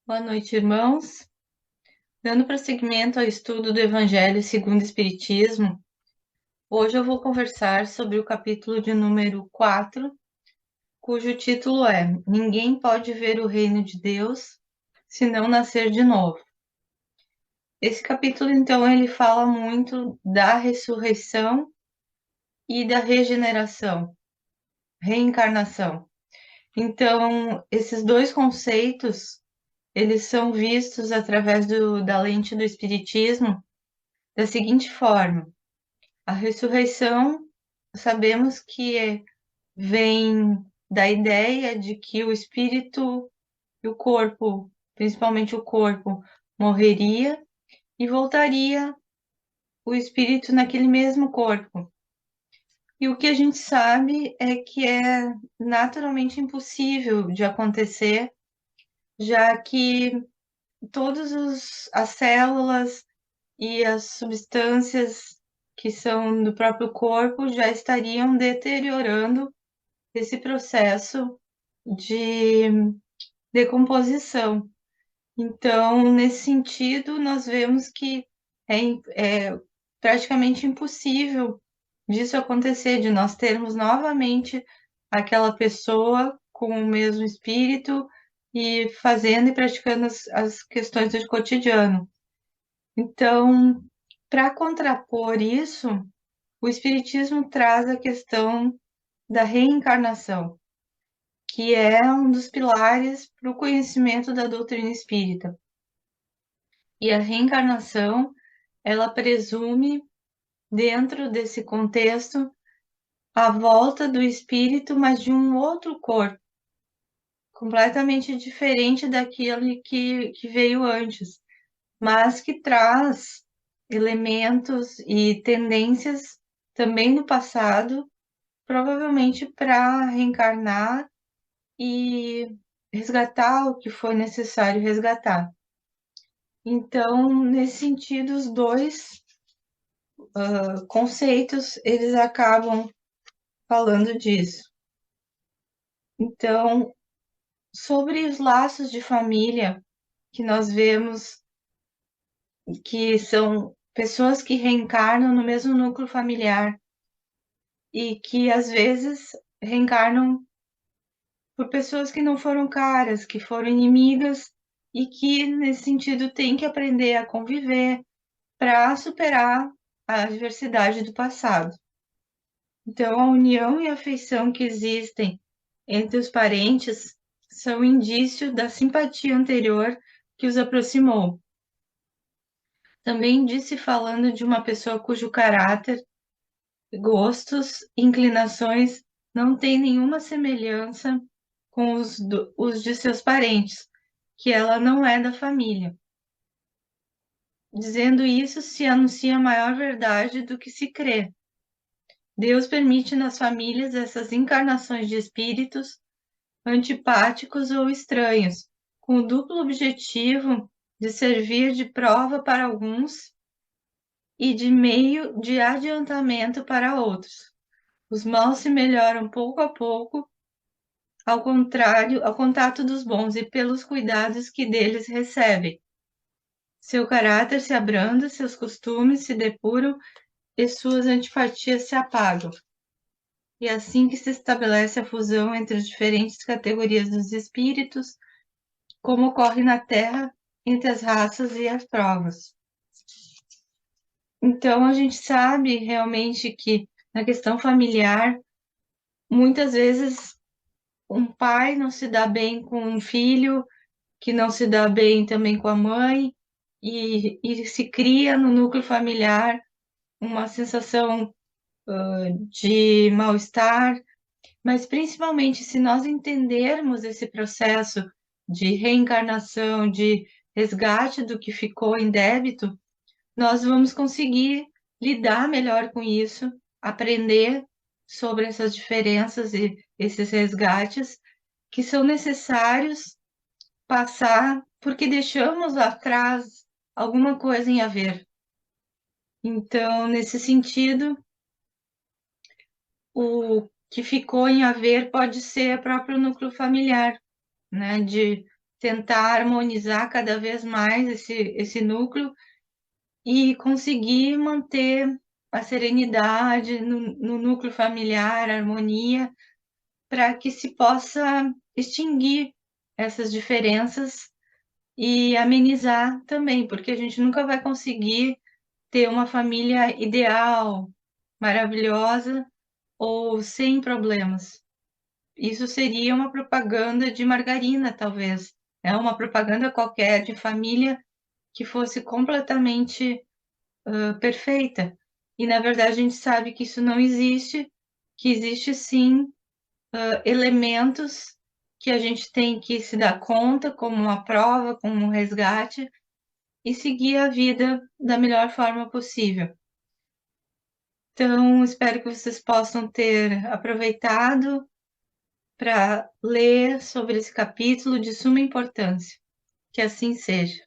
Boa noite, irmãos. Dando prosseguimento ao estudo do Evangelho segundo o Espiritismo, hoje eu vou conversar sobre o capítulo de número 4, cujo título é Ninguém pode ver o reino de Deus se não nascer de novo. Esse capítulo, então, ele fala muito da ressurreição e da regeneração, reencarnação. Então, esses dois conceitos, eles são vistos através da lente do Espiritismo da seguinte forma: a ressurreição, sabemos que vem da ideia de que o espírito e o corpo, principalmente o corpo, morreria e voltaria o espírito naquele mesmo corpo. E o que a gente sabe é que é naturalmente impossível de acontecer, já que as células e as substâncias que são do próprio corpo já estariam deteriorando esse processo de decomposição. Então, nesse sentido, nós vemos que é praticamente impossível disso acontecer, de nós termos novamente aquela pessoa com o mesmo espírito e fazendo e praticando as questões do cotidiano. Então, para contrapor isso, o Espiritismo traz a questão da reencarnação, que é um dos pilares para o conhecimento da doutrina espírita. E a reencarnação, ela presume, dentro desse contexto, a volta do espírito, mas de um outro corpo, completamente diferente daquele que veio antes, mas que traz elementos e tendências também do passado, provavelmente para reencarnar e resgatar o que foi necessário resgatar. Então, nesse sentido, os dois conceitos, eles acabam falando disso. Então, sobre os laços de família, que nós vemos que são pessoas que reencarnam no mesmo núcleo familiar e que, às vezes, reencarnam por pessoas que não foram caras, que foram inimigas e que, nesse sentido, têm que aprender a conviver para superar a adversidade do passado. Então, a união e a afeição que existem entre os parentes são indício da simpatia anterior que os aproximou. Também disse falando de uma pessoa cujo caráter, gostos e inclinações não têm nenhuma semelhança com os de seus parentes, que ela não é da família. Dizendo isso, se anuncia maior verdade do que se crê. Deus permite nas famílias essas encarnações de espíritos antipáticos ou estranhos, com o duplo objetivo de servir de prova para alguns e de meio de adiantamento para outros. Os maus se melhoram pouco a pouco, ao contrário, ao contato dos bons e pelos cuidados que deles recebem. Seu caráter se abranda, seus costumes se depuram e suas antipatias se apagam. E é assim que se estabelece a fusão entre as diferentes categorias dos espíritos, como ocorre na Terra entre as raças e as provas. Então, a gente sabe realmente que na questão familiar, muitas vezes um pai não se dá bem com um filho, que não se dá bem também com a mãe, e se cria no núcleo familiar uma sensação de mal-estar, mas principalmente se nós entendermos esse processo de reencarnação, de resgate do que ficou em débito, nós vamos conseguir lidar melhor com isso, aprender sobre essas diferenças e esses resgates que são necessários passar porque deixamos lá atrás alguma coisa em haver. Então, nesse sentido, o que ficou em haver pode ser o próprio núcleo familiar, né? De tentar harmonizar cada vez mais esse núcleo e conseguir manter a serenidade no núcleo familiar, a harmonia, para que se possa extinguir essas diferenças e amenizar também, porque a gente nunca vai conseguir ter uma família ideal, maravilhosa ou sem problemas. Isso seria uma propaganda de margarina, talvez. É uma propaganda qualquer de família que fosse completamente perfeita. E, na verdade, a gente sabe que isso não existe, que existe sim elementos que a gente tem que se dar conta, como uma prova, como um resgate, e seguir a vida da melhor forma possível. Então, espero que vocês possam ter aproveitado para ler sobre esse capítulo de suma importância. Que assim seja.